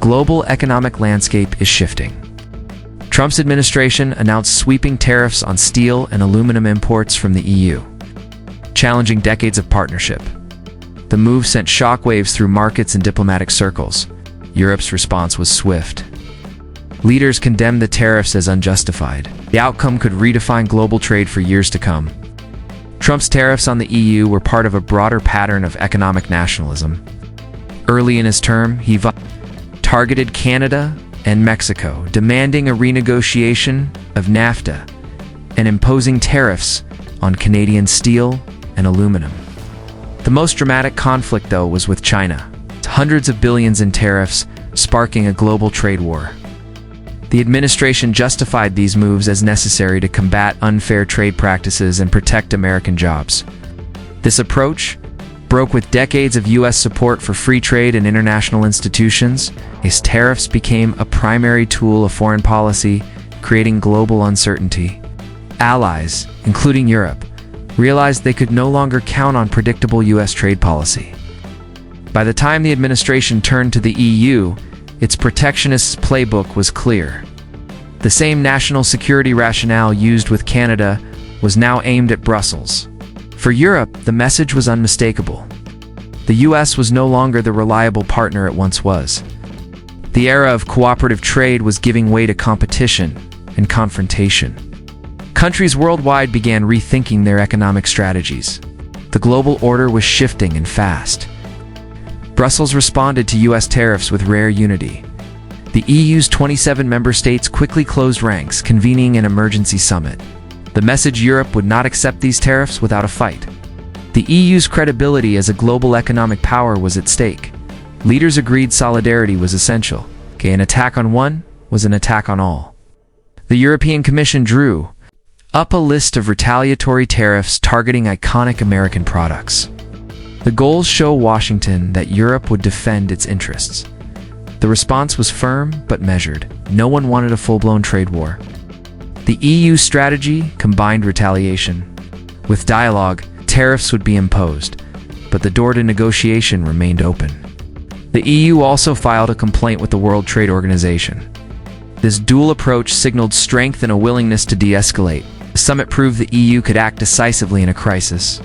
global economic landscape is shifting. Trump's administration announced sweeping tariffs on steel and aluminum imports from the EU, challenging decades of partnership. The move sent shockwaves through markets and diplomatic circles. Europe's response was swift. Leaders condemned the tariffs as unjustified. The outcome could redefine global trade for years to come. Trump's tariffs on the EU were part of a broader pattern of economic nationalism. Early in his term, he targeted Canada and Mexico, demanding a renegotiation of NAFTA and imposing tariffs on Canadian steel and aluminum. The most dramatic conflict, though, was with China. Hundreds of billions in tariffs, sparking a global trade war. The administration justified these moves as necessary to combat unfair trade practices and protect American jobs. This approach broke with decades of U.S. support for free trade and international institutions, as tariffs became a primary tool of foreign policy, creating global uncertainty. Allies, including Europe, realized they could no longer count on predictable U.S. trade policy. By the time the administration turned to the EU, its protectionist playbook was clear. The same national security rationale used with Canada was now aimed at Brussels. For Europe, the message was unmistakable. The U.S. was no longer the reliable partner it once was. The era of cooperative trade was giving way to competition and confrontation. Countries worldwide began rethinking their economic strategies. The global order was shifting and fast. Brussels responded to U.S. tariffs with rare unity. The EU's 27 member states quickly closed ranks, convening an emergency summit. The message: Europe would not accept these tariffs without a fight. The EU's credibility as a global economic power was at stake. Leaders agreed solidarity was essential. An attack on one was an attack on all. The European Commission drew up a list of retaliatory tariffs targeting iconic American products. The goals show Washington that Europe would defend its interests. The response was firm but measured. No one wanted a full-blown trade war. The EU strategy combined retaliation. With dialogue, tariffs would be imposed, but the door to negotiation remained open. The EU also filed a complaint with the World Trade Organization. This dual approach signaled strength and a willingness to de-escalate. The summit proved the EU could act decisively in a crisis.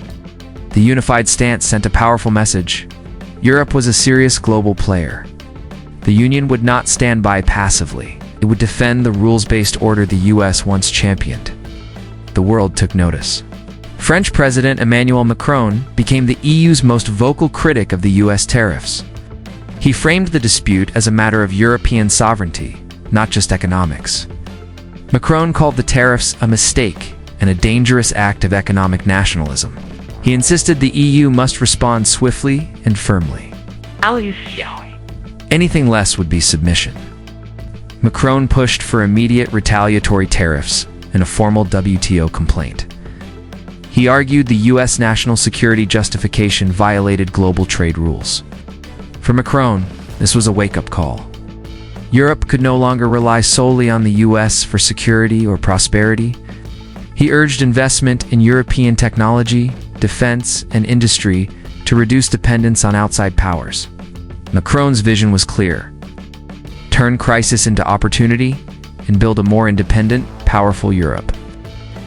The unified stance sent a powerful message. Europe was a serious global player. The Union would not stand by passively. It would defend the rules-based order the U.S. once championed. The world took notice. French President Emmanuel Macron became the EU's most vocal critic of the U.S. tariffs. He framed the dispute as a matter of European sovereignty, not just economics. Macron called the tariffs a mistake and a dangerous act of economic nationalism. He insisted the EU must respond swiftly and firmly. Anything less would be submission. Macron pushed for immediate retaliatory tariffs and a formal WTO complaint. He argued the U.S. national security justification violated global trade rules. For Macron, this was a wake-up call. Europe could no longer rely solely on the U.S. for security or prosperity. He urged investment in European technology, defense, and industry to reduce dependence on outside powers. Macron's vision was clear: turn crisis into opportunity and build a more independent, powerful Europe.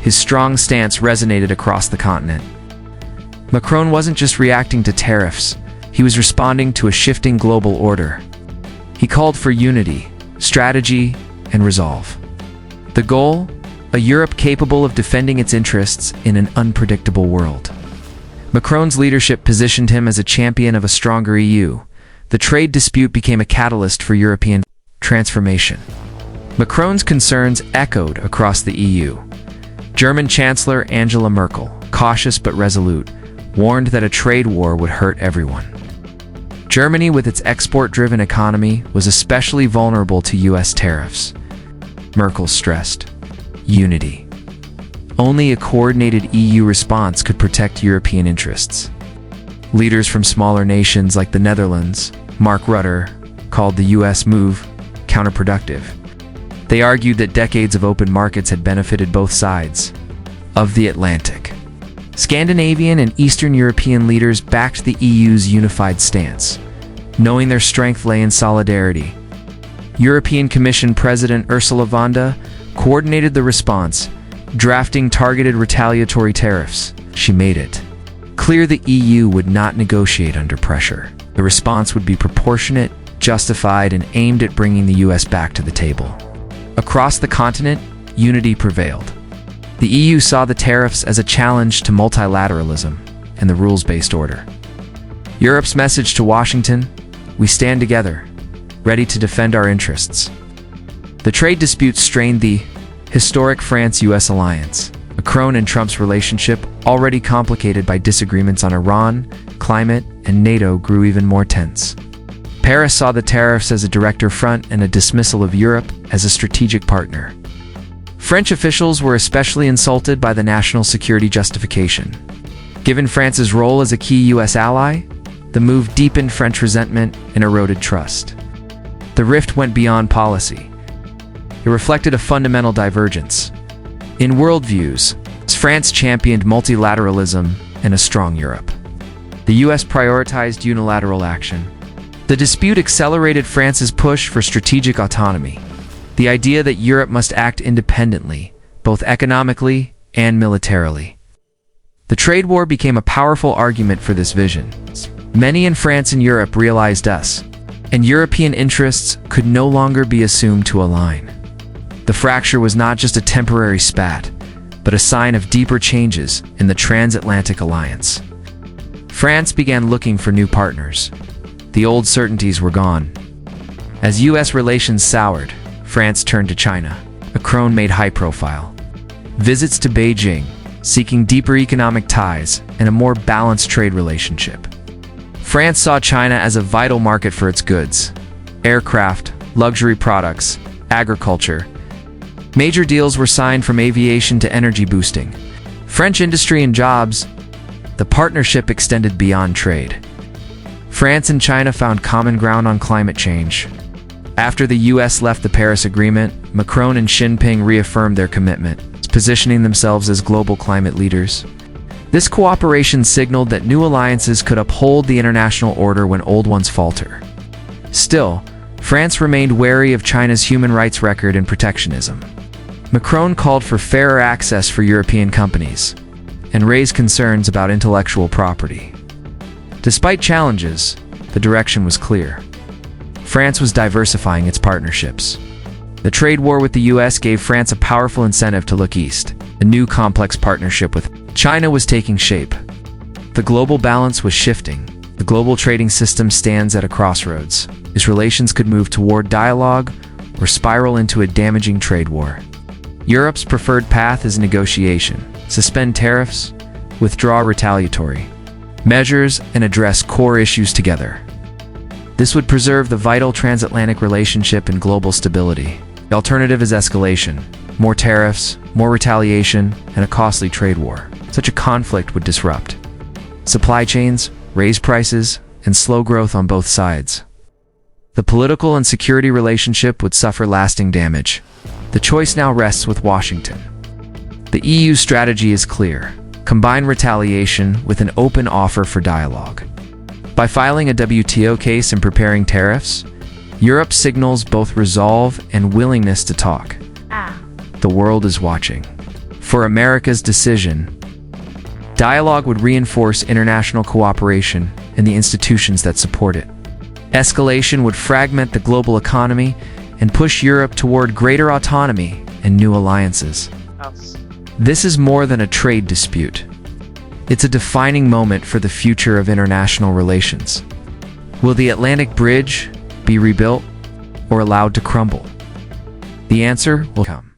His strong stance resonated across the continent. Macron wasn't just reacting to tariffs, he was responding to a shifting global order. He called for unity, strategy, and resolve. The goal? A Europe capable of defending its interests in an unpredictable world. Macron's leadership positioned him as a champion of a stronger EU. The trade dispute became a catalyst for European transformation. Macron's concerns echoed across the EU. German Chancellor Angela Merkel, cautious but resolute, warned that a trade war would hurt everyone. Germany, with its export-driven economy, was especially vulnerable to U.S. tariffs. Merkel stressed unity. Only a coordinated EU response could protect European interests. Leaders from smaller nations like the Netherlands, Mark Rutte, called the U.S. move counterproductive. They argued that decades of open markets had benefited both sides of the Atlantic. Scandinavian and Eastern European leaders backed the EU's unified stance. Knowing their strength lay in solidarity, European Commission President Ursula von der Leyen coordinated the response, drafting targeted retaliatory tariffs. She made it clear the EU would not negotiate under pressure. The response would be proportionate, justified, and aimed at bringing the US back to the table. Across the continent, unity prevailed. The EU saw the tariffs as a challenge to multilateralism and the rules-based order. Europe's message to Washington: we stand together, ready to defend our interests. The trade disputes strained the historic France-US alliance. Macron and Trump's relationship, already complicated by disagreements on Iran, climate, and NATO, grew even more tense. Paris saw the tariffs as a direct affront and a dismissal of Europe as a strategic partner. French officials were especially insulted by the national security justification. Given France's role as a key US ally, the move deepened French resentment and eroded trust. The rift went beyond policy. It reflected a fundamental divergence. In worldviews, France championed multilateralism and a strong Europe. The US prioritized unilateral action. The dispute accelerated France's push for strategic autonomy, the idea that Europe must act independently, both economically and militarily. The trade war became a powerful argument for this vision. Many in France and Europe realized US and European interests could no longer be assumed to align. The fracture was not just a temporary spat, but a sign of deeper changes in the transatlantic alliance. France began looking for new partners. The old certainties were gone. As US relations soured, France turned to China. Macron made high profile visits to Beijing, seeking deeper economic ties and a more balanced trade relationship. France saw China as a vital market for its goods: aircraft, luxury products, agriculture. Major deals were signed from aviation to energy boosting French industry and jobs. The partnership extended beyond trade. France and China found common ground on climate change. After the US left the Paris Agreement, Macron and Xi Jinping reaffirmed their commitment, positioning themselves as global climate leaders. This cooperation signaled that new alliances could uphold the international order when old ones falter. Still, France remained wary of China's human rights record and protectionism. Macron called for fairer access for European companies and raised concerns about intellectual property. Despite challenges, the direction was clear. France was diversifying its partnerships. The trade war with the US gave France a powerful incentive to look east. A new complex partnership with China was taking shape. The global balance was shifting. The global trading system stands at a crossroads. Its relations could move toward dialogue or spiral into a damaging trade war. Europe's preferred path is negotiation. Suspend tariffs, withdraw retaliatory measures, and address core issues together. This would preserve the vital transatlantic relationship and global stability. The alternative is escalation: more tariffs, more retaliation, and a costly trade war. Such a conflict would disrupt supply chains, raise prices, and slow growth on both sides. The political and security relationship would suffer lasting damage. The choice now rests with Washington. The EU's strategy is clear: combine retaliation with an open offer for dialogue. By filing a WTO case and preparing tariffs, Europe signals both resolve and willingness to talk. The world is watching. For America's decision, dialogue would reinforce international cooperation and the institutions that support it. Escalation would fragment the global economy and push Europe toward greater autonomy and new alliances. This is more than a trade dispute. It's a defining moment for the future of international relations. Will the Atlantic Bridge be rebuilt or allowed to crumble? The answer will come.